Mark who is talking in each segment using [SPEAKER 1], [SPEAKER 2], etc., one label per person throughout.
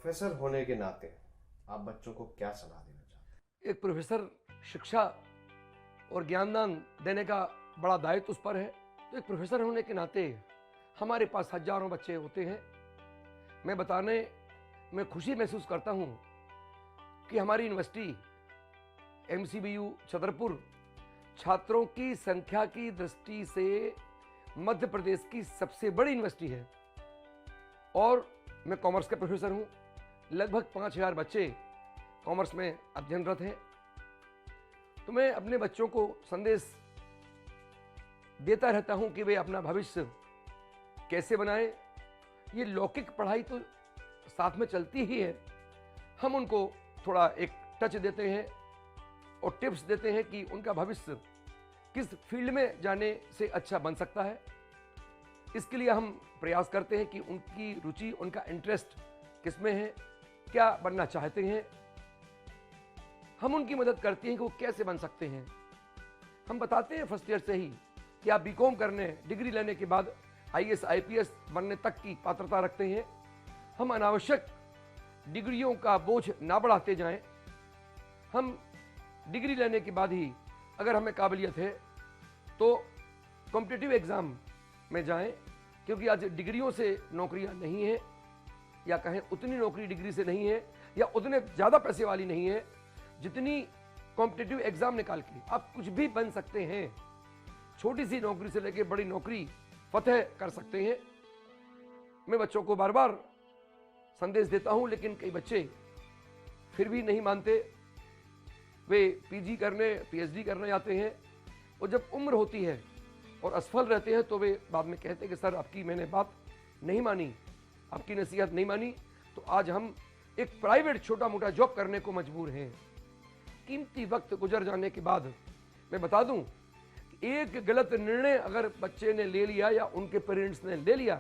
[SPEAKER 1] Professor होने के नाते आप बच्चों को क्या सलाह देना चाहते हैं?
[SPEAKER 2] एक प्रोफेसर शिक्षा और ज्ञानदान देने का बड़ा दायित्व उस पर है। तो एक प्रोफेसर होने के नाते हमारे पास हजारों बच्चे होते हैं। मैं बताने में खुशी महसूस करता हूं कि हमारी यूनिवर्सिटी MCBU छतरपुर छात्रों की संख्या की दृष्टि से मध्य प्रदेश की सबसे बड़ी यूनिवर्सिटी है और मैं कॉमर्स का प्रोफेसर हूं। लगभग 5000 बच्चे कॉमर्स में अध्ययनरत हैं। तो मैं अपने बच्चों को संदेश देता रहता हूं कि वे अपना भविष्य कैसे बनाएं। ये लौकिक पढ़ाई तो साथ में चलती ही है, हम उनको थोड़ा एक टच देते हैं और टिप्स देते हैं कि उनका भविष्य किस फील्ड में जाने से अच्छा बन सकता है। इसके लिए हम प्रयास करते हैं कि उनकी रुचि, उनका इंटरेस्ट किस में है, क्या बनना चाहते हैं। हम उनकी मदद करते हैं कि वो कैसे बन सकते हैं। हम बताते हैं फर्स्ट ईयर से ही कि आप बीकॉम करने, डिग्री लेने के बाद IAS IPS बनने तक की पात्रता रखते हैं। हम अनावश्यक डिग्रियों का बोझ ना बढ़ाते जाएं। हम डिग्री लेने के बाद ही अगर हमें काबिलियत है तो कॉम्पिटिटिव एग्जाम में जाएं, क्योंकि आज डिग्रियों से नौकरियां नहीं है, या कहें उतनी नौकरी डिग्री से नहीं है, या उतने ज़्यादा पैसे वाली नहीं है जितनी कॉम्पिटिटिव एग्जाम निकाल के आप कुछ भी बन सकते हैं। छोटी सी नौकरी से लेकर बड़ी नौकरी फतेह कर सकते हैं। मैं बच्चों को बार बार संदेश देता हूं, लेकिन कई बच्चे फिर भी नहीं मानते। वे PG करने, PhD करने जाते हैं और जब उम्र होती है और असफल रहते हैं तो वे बाद में कहते हैं कि सर आपकी मैंने बात नहीं मानी, आपकी नसीहत नहीं मानी, तो आज हम एक प्राइवेट छोटा मोटा जॉब करने को मजबूर हैं। कीमती वक्त गुजर जाने के बाद मैं बता दूं कि एक गलत निर्णय अगर बच्चे ने ले लिया या उनके पेरेंट्स ने ले लिया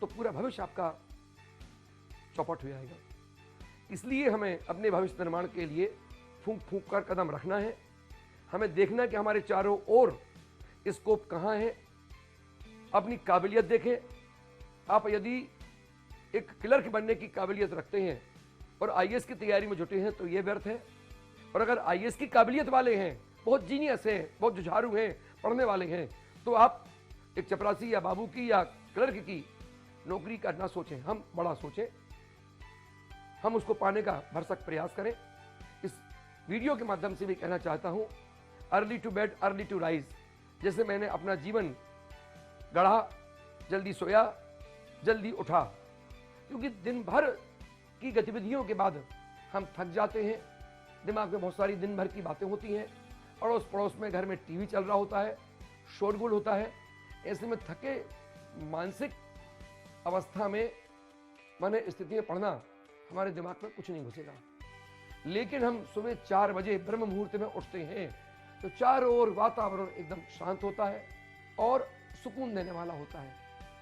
[SPEAKER 2] तो पूरा भविष्य आपका चौपट हो जाएगा। इसलिए हमें अपने भविष्य निर्माण के लिए फूंक फूंक कर कदम रखना है। हमें देखना है कि हमारे चारों ओर स्कोप कहाँ है। अपनी काबिलियत देखें। आप यदि एक क्लर्क बनने की काबिलियत रखते हैं और IAS की तैयारी में जुटे हैं तो ये व्यर्थ है। और अगर IAS की काबिलियत वाले हैं, बहुत जीनियस हैं, बहुत जुझारू हैं, पढ़ने वाले हैं, तो आप एक चपरासी या बाबू की या क्लर्क की नौकरी का ना सोचें, हम बड़ा सोचें। हम उसको पाने का भरसक प्रयास करें। इस वीडियो के माध्यम से भी कहना चाहता हूं, early to bed early to rise. जैसे मैंने अपना जीवन गढ़ा, जल्दी सोया, जल्दी उठा, क्योंकि दिन भर की गतिविधियों के बाद हम थक जाते हैं। दिमाग में बहुत सारी दिन भर की बातें होती हैं, अड़ोस पड़ोस में घर में TV चल रहा होता है, शोरगुल होता है। ऐसे में थके मानसिक अवस्था में माने स्थिति में पढ़ना हमारे दिमाग में कुछ नहीं घुसेगा। लेकिन हम सुबह 4 बजे ब्रह्म मुहूर्त में उठते हैं तो चारों ओर वातावरण एकदम शांत होता है और सुकून देने वाला होता है।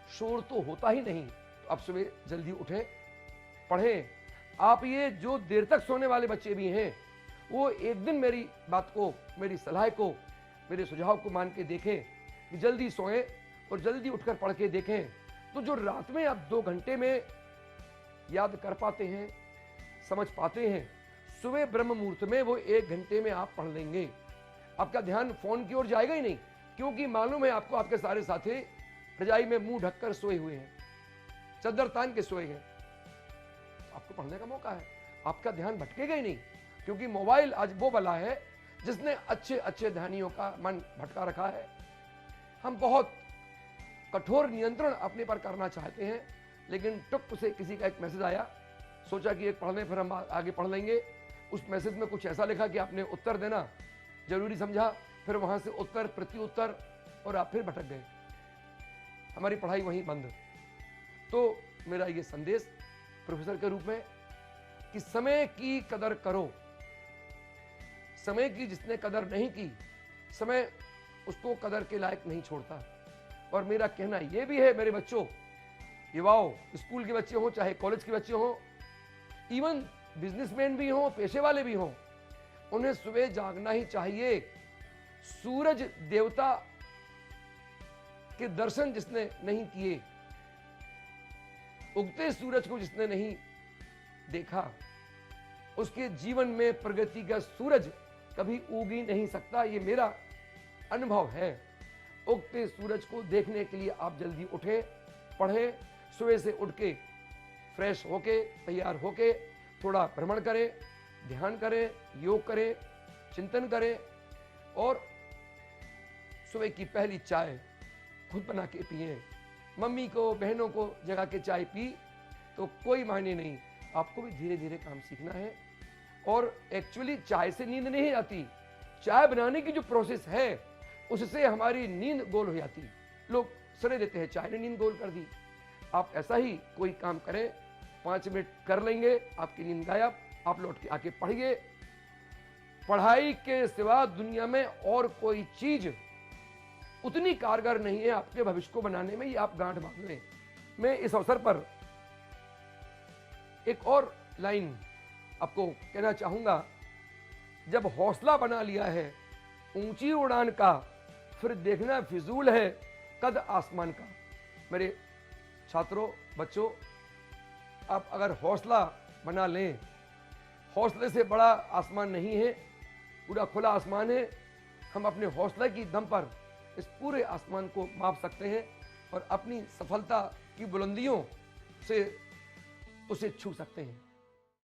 [SPEAKER 2] शोर तो होता ही नहीं। तो अब सुबह जल्दी उठें, पढ़ें। आप ये जो देर तक सोने वाले बच्चे भी हैं, वो एक दिन मेरी बात को, मेरी सलाह को, मेरे सुझाव को मान के देखें कि जल्दी सोएं और जल्दी उठकर पढ़ के देखें। तो जो रात में आप 2 घंटे में याद कर पाते हैं, समझ पाते हैं, सुबह ब्रह्म मुहूर्त में वो 1 घंटे में आप पढ़ लेंगे। आपका ध्यान फोन की ओर जाएगा ही नहीं, क्योंकि मालूम है आपको आपके सारे साथी रजाई में मुंह ढककर सोए हुए हैं, चद्दर तान के सोए हैं। आपको पढ़ने का मौका है, आपका ध्यान भटकेगा ही नहीं, क्योंकि मोबाइल आज वो बला है जिसने अच्छे अच्छे ध्यानियों का मन भटका रखा है। हम बहुत कठोर नियंत्रण अपने पर करना चाहते हैं, लेकिन टुक से किसी का एक मैसेज आया, सोचा कि एक पढ़ लें फिर हम आगे पढ़ लेंगे। उस मैसेज में कुछ ऐसा लिखा कि आपने उत्तर देना जरूरी समझा, फिर वहां से उत्तर प्रति उत्तर, और आप फिर भटक गए। हमारी पढ़ाई वहीं बंद। तो मेरा ये संदेश प्रोफेसर के रूप में कि समय की कदर करो। समय की जिसने कदर नहीं की, समय उसको कदर के लायक नहीं छोड़ता। और मेरा कहना यह भी है मेरे बच्चों, युवाओं, स्कूल के बच्चे हों चाहे कॉलेज के बच्चे हों, इवन बिजनेसमैन भी हों, पेशे वाले भी हों, उन्हें सुबह जागना ही चाहिए। सूरज देवता के दर्शन जिसने नहीं किए, उगते सूरज को जिसने नहीं देखा, उसके जीवन में प्रगति का सूरज कभी उग ही नहीं सकता। ये मेरा अनुभव है। उगते सूरज को देखने के लिए आप जल्दी उठे, पढ़े, सुबह से उठ के फ्रेश होके, तैयार होके थोड़ा भ्रमण करें, ध्यान करें, योग करें, चिंतन करें और सुबह की पहली चाय खुद बना के पिए। मम्मी को, बहनों को जगा के चाय पी तो कोई मायने नहीं। आपको भी धीरे धीरे काम सीखना है। और एक्चुअली चाय से नींद नहीं आती, चाय बनाने की जो प्रोसेस है उससे हमारी नींद गोल हो जाती। लोग सरे देते हैं चाय ने नींद गोल कर दी। आप ऐसा ही कोई काम करें, 5 मिनट कर लेंगे, आपकी नींद गायब। आप लौट के आके पढ़िए। पढ़ाई के सिवा दुनिया में और कोई चीज उतनी कारगर नहीं है आपके भविष्य को बनाने में, ये आप गांठ बांध लें। मैं इस अवसर पर एक और लाइन आपको कहना चाहूंगा, जब हौसला बना लिया है ऊंची उड़ान का, फिर देखना फिजूल है कद आसमान का। मेरे छात्रों, बच्चों, आप अगर हौसला बना लें, हौसले से बड़ा आसमान नहीं है, पूरा खुला आसमान है। हम अपने हौसले की दम पर इस पूरे आसमान को माप सकते हैं और अपनी सफलता की बुलंदियों से उसे छू सकते हैं।